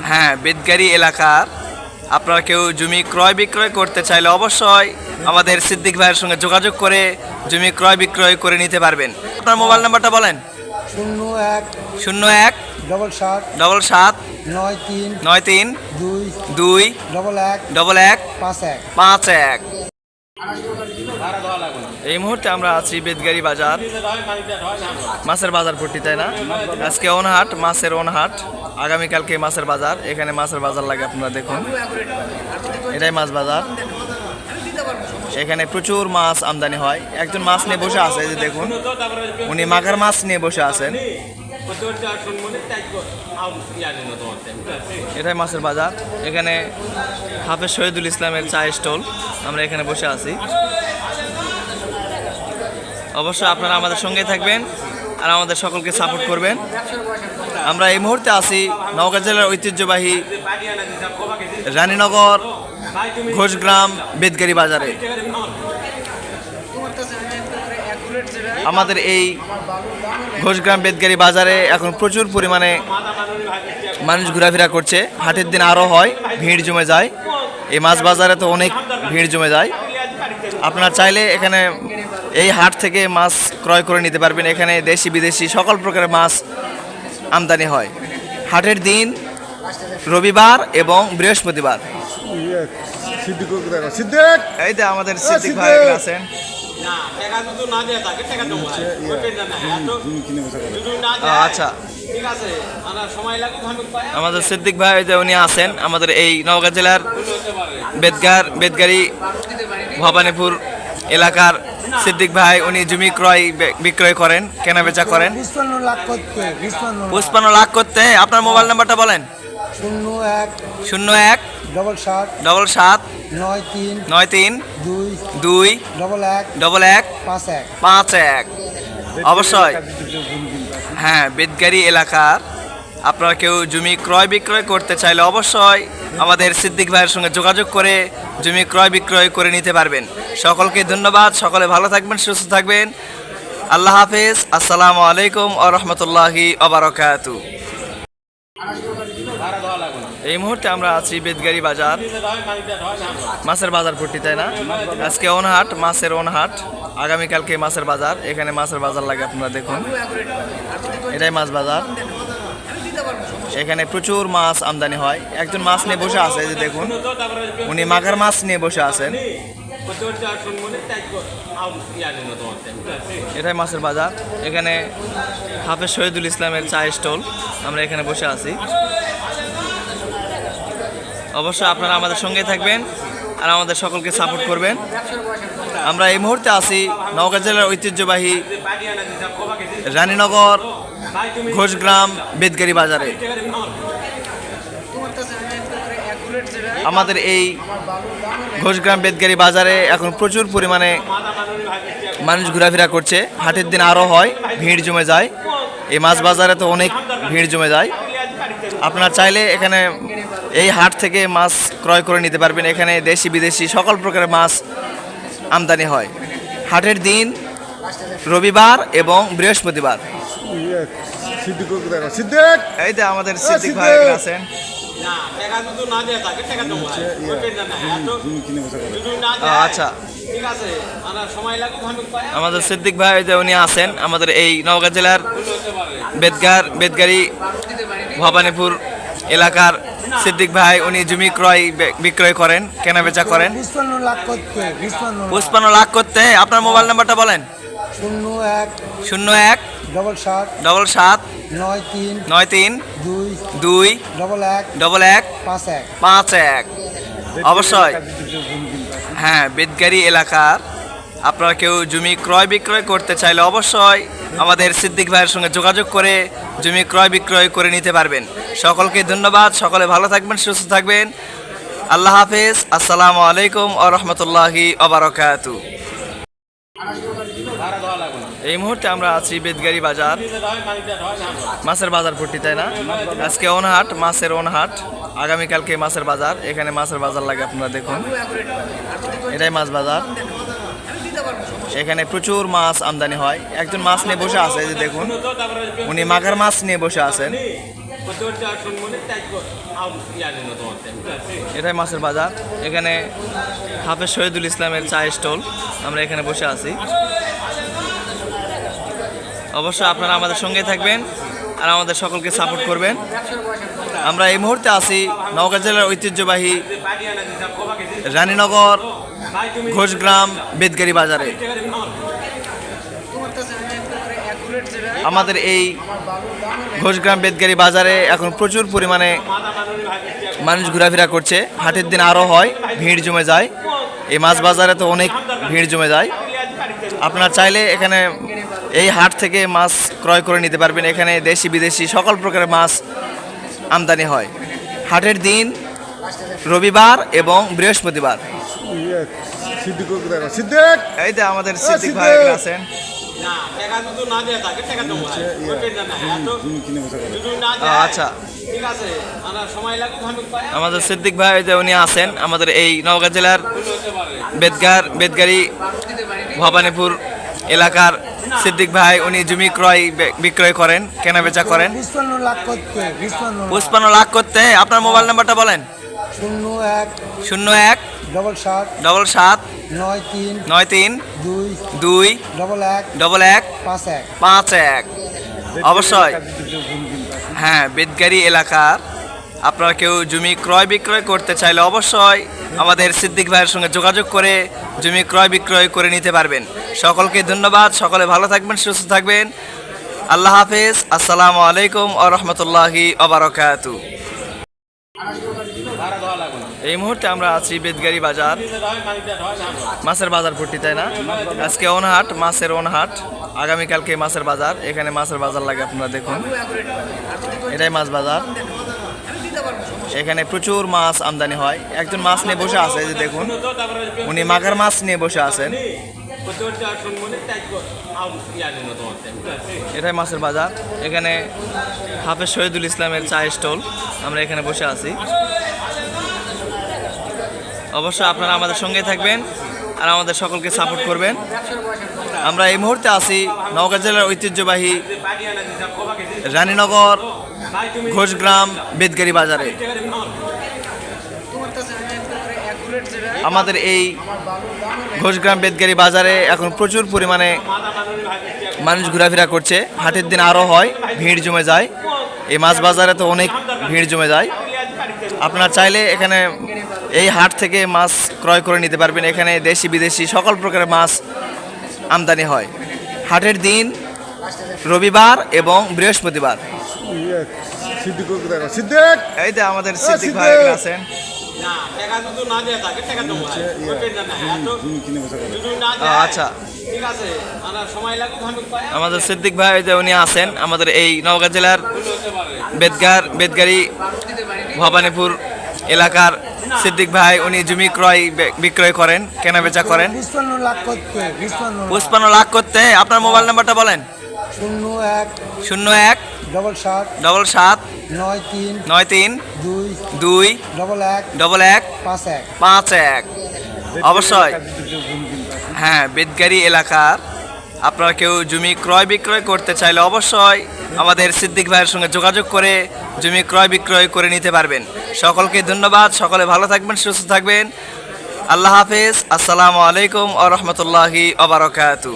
হ্যাঁ, বেদগাড়ি এলাকার আপনারা কেউ জমি ক্রয় বিক্রয় করতে চাইলে অবশ্যই আমাদের সিদ্দিক ভাইয়ের সঙ্গে যোগাযোগ করে জমি ক্রয় বিক্রয় করে নিতে পারবেন। আপনার মোবাইল নাম্বারটা বলেন। 01 01 77 77 93 93 2 2 11 11 51 51। এই মুহূর্তে আমরা আছি বেদগাড়ি বাজার, মাছের বাজার পট্টি, তাই না? আজকে ওনহাট, মাছের ওনহাট, আগামীকালকে মাছের বাজার। এখানে মাছের বাজার লাগে, আপনারা দেখুন, এটাই মাছ বাজার। এখানে প্রচুর মাছ আমদানি হয়। একজন মাছ নিয়ে বসে আছে, এই যে দেখুন, উনি মাগার মাছ নিয়ে বসে আছেন। এটাই মাছের বাজার। এখানে হাফেজ শহীদুল ইসলামের চায়ের স্টল, আমরা এখানে বসে আছি। অবশ্যই আপনারা আমাদের সঙ্গে থাকবেন আর আমাদের সকলকে সাপোর্ট করবেন। আমরা এই মুহূর্তে আছি নওগাঁ জেলার ঐতিহ্যবাহী রানীনগর ঘোষগ্রাম বেদগাড়ি বাজারে। আমাদের এই ঘোষগ্রাম বেদগাড়ি বাজারে এখন প্রচুর পরিমাণে মানুষ ঘোরাফেরা করছে। হাটের দিন আরও হয়, ভিড় জমে যায়। এই মাছ বাজারে তো অনেক ভিড় জমে যায়। আপনারা চাইলে এখানে এই হাট থেকে মাছ ক্রয় করে নিতে পারবেন। এখানে দেশি বিদেশি সকল প্রকারের মাছ আমদানি হয়। হাটের দিন রবিবার এবং বৃহস্পতিবার। এই যে আমাদের সিদ্দিক ভাই আছেন। আচ্ছা, আমাদের সিদ্দিক ভাই যে উনি আছেন আমাদের এই নওগাঁ জেলার বেদগাড়ি ভবানীপুর এলাকার সিদ্দিক ভাই। উনি জমি ক্রয় বিক্রয় করেন, কেনা বেচা করেন। 55 লাখ করতে। আপনার মোবাইল নাম্বারটা বলেন। 01 01 77 77 93 2 11 51। অবশ্যই হ্যাঁ, বেদগাড়ি এলাকার আপনারা কেউ জমি ক্রয় বিক্রয় করতে চাইলে অবশ্যই আমাদের সিদ্দিক ভাইয়ের সঙ্গে যোগাযোগ করে জমি ক্রয় বিক্রয় করে নিতে পারবেন। সকলকে ধন্যবাদ। সকলে ভালো থাকবেন, সুস্থ থাকবেন। আল্লাহ হাফেজ। আসসালামু আলাইকুম ওয়া রাহমাতুল্লাহি ওয়া বারাকাতুহু। এই মুহূর্তে আমরা আছি বেদগাড়ি বাজার, মাছের বাজার পট্টি, তাই না? আজকে ওনহাট, মাছের ওনহাট, আগামীকালকে মাছের বাজার। এখানে মাছের বাজার লাগে, আপনারা দেখুন, এটাই মাছ বাজার। এখানে প্রচুর মাছ আমদানি হয়। একজন মাছ নিয়ে বসে আছে, এই যে দেখুন, উনি মাগার মাছ নিয়ে বসে আছেন। এটাই মাছের বাজার। এখানে হাফেজ শহীদুল ইসলামের চায়ের স্টল, আমরা এখানে বসে আছি। অবশ্যই আপনারা আমাদের সঙ্গে থাকবেন আর আমাদের সকলকে সাপোর্ট করবেন। আমরা এই মুহূর্তে আছি নওগাঁ জেলার ঐতিহ্যবাহী রানীনগর ঘোষগ্রাম বেদগাড়ি বাজারে। আমাদের এই ঘোষগ্রাম বেদগাড়ি বাজারে এখন প্রচুর পরিমাণে মানুষ ঘোরাফেরা করছে। হাটের দিন আরও হয়, ভিড় জমে যায়। এই মাছ বাজারে তো অনেক ভিড় জমে যায়। আপনারা চাইলে এখানে এই হাট থেকে মাছ ক্রয় করে নিতে পারবেন। এখানে দেশি বিদেশি সকল প্রকারের মাছ আমদানি হয়। হাটের দিন রবিবার এবং বৃহস্পতিবার। এই যে আমাদের সিদ্দিক ভাই আছেন। আচ্ছা, আমাদের সিদ্দিক ভাই যে উনি আছেন আমাদের এই নওগাঁ জেলার বেদগাড়ি ভবানীপুর এলাকার সিদ্দিক ভাই। উনি জমি ক্রয় বিক্রয় করেন, কেনা বেচা করেন। 55 লাখ করতে। আপনার মোবাইল নাম্বারটা বলেন। 01 77 77 93 2 11 51। অবশ্যই হ্যাঁ, বেদগাড়ি এলাকার আপনারা কেউ জমি ক্রয় বিক্রয় করতে চাইলে অবশ্যই আমাদের সিদ্দিক ভাইয়ের সঙ্গে যোগাযোগ করে জমি ক্রয় বিক্রয় করে নিতে পারবেন। সকলকে ধন্যবাদ। সকলে ভালো থাকবেন, সুস্থ থাকবেন। আল্লাহ হাফেজ। আসসালামু আলাইকুম ওয়া রাহমাতুল্লাহি ওয়া বারাকাতুহু। এই মুহূর্তে আমরা আছি বেদগাড়ি বাজার, মাছের বাজার পট্টি, তাই না? আজকে ওনহাট, মাছের ওনহাট, আগামীকালকে মাছের বাজার। এখানে মাছের বাজার লাগে, আপনারা দেখুন, এটাই মাছ বাজার। এখানে প্রচুর মাছ আমদানি হয়। একজন মাছ নিয়ে বসে আছে, এই যে দেখুন, উনি মাগার মাছ নিয়ে বসে আছেন। এটাই মাছের বাজার। এখানে হাফেজ শহীদুল ইসলামের চায়ের স্টল, আমরা এখানে বসে আছি। অবশ্যই আপনারা আমাদের সঙ্গে থাকবেন আর আমাদের সকলকে সাপোর্ট করবেন। আমরা এই মুহূর্তে আছি নওগাঁ জেলার ঐতিহ্যবাহী রানীনগর ঘোষগ্রাম বেদগাড়ি বাজারে। আমাদের এই ঘোষগ্রাম বেদগাড়ি বাজারে এখন প্রচুর পরিমাণে মানুষ ঘোরাফেরা করছে। হাটের দিন আরও হয়, ভিড় জমে যায়। এই মাছ বাজারে তো অনেক ভিড় জমে যায়। আপনারা চাইলে এখানে এই হাট থেকে মাছ ক্রয় করে নিতে পারবেন। এখানে দেশি বিদেশি সকল প্রকারের মাছ আমদানি হয়। হাটের দিন রবিবার এবং বৃহস্পতিবার। এই তো আমাদের সিদ্দিক ভাই এখানে আছেন। আচ্ছা, আমাদের সিদ্দিক ভাই যে উনি আছেন আমাদের এই নওগাঁ জেলার বেদগাড়ি ভবানীপুর এলাকার সিদ্দিক ভাই। উনি জমি ক্রয় বিক্রয় করেন, কেনা বেচা করেন। 55 লাখ করতে আপনার মোবাইল নাম্বারটা বলেন। 01 7 93 2 11 51। অবশ্যই হ্যাঁ, বেদগাড়ি এলাকার আপনারা কেউ জমি ক্রয় বিক্রয় করতে চাইলে অবশ্যই আমাদের সিদ্দিক ভাইয়ের সঙ্গে যোগাযোগ করে জমি ক্রয় বিক্রয় করে নিতে পারবেন। সকলকে ধন্যবাদ। সকলে ভালো থাকবেন, সুস্থ থাকবেন। আল্লাহ হাফেজ। আসসালামু আলাইকুম ওয়া রাহমাতুল্লাহি ওয়া বারাকাতু। এই মুহূর্তে আমরা আছি বেদগাড়ি বাজার, মাছের বাজার পট্টি, তাই না? আজকে অনহাট, মাছের অনহাট। আগামীকালকে মাছের বাজার। এখানে মাছের বাজার লাগে, আপনারা দেখুন। এটাই মাছ বাজার। এখানে প্রচুর মাছ আমদানি হয়। একজন মাছ নিয়ে বসে আছে, এই যে দেখুন, উনি মাগার মাছ নিয়ে বসে আছেন। এটাই মাছের বাজার। এখানে হাফেজ শহীদুল ইসলামের চায়ের স্টল, আমরা এখানে বসে আছি। অবশ্যই আপনারা আমাদের সঙ্গে থাকবেন আর আমাদের সকলকে সাপোর্ট করবেন। আমরা এই মুহূর্তে আছি নওগাঁ জেলার ঐতিহ্যবাহী রানীনগর ঘোষগ্রাম বেদগাড়ি বাজারে। আমাদের এই ঘোষগ্রাম বেদগাড়ি বাজারে এখন প্রচুর পরিমাণে মানুষ ঘোরাফেরা করছে। হাটের দিন আরও হয়, ভিড় জমে যায়। এই মাছ বাজারে তো অনেক ভিড় জমে যায়। আপনারা চাইলে এখানে এই হাট থেকে মাছ ক্রয় করে নিতে পারবেন। এখানে দেশি বিদেশি সকল প্রকারের মাছ আমদানি হয়। হাটের দিন রবিবার এবং বৃহস্পতিবার। এই তো আমাদের সিদ্দিক ভাই এখানে আছেন। আচ্ছা, আমাদের সিদ্দিক ভাই যে উনি আছেন আমাদের এই নওগাঁ জেলার বেদগাড়ি ভবানীপুর এলাকার সিদ্দিক ভাই। উনি জমি ক্রয় বিক্রয় করেন, কেনা বেচা করেন। 55 লাখ করতে আপনার মোবাইল নাম্বারটা বলেন। 01 7 93 2 11 51। অবশ্যই হ্যাঁ, বেদগাড়ি এলাকার আপনারা কেউ জমি ক্রয় বিক্রয় করতে চাইলে অবশ্যই আমাদের সিদ্দিক ভাইয়ের সঙ্গে যোগাযোগ করে জমি ক্রয় বিক্রয় করে নিতে পারবেন। সকলকে ধন্যবাদ। সকলে ভালো থাকবেন, সুস্থ থাকবেন। আল্লাহ হাফেজ। আসসালামু আলাইকুম ওয়া রাহমাতুল্লাহি ওয়া বারাকাতু।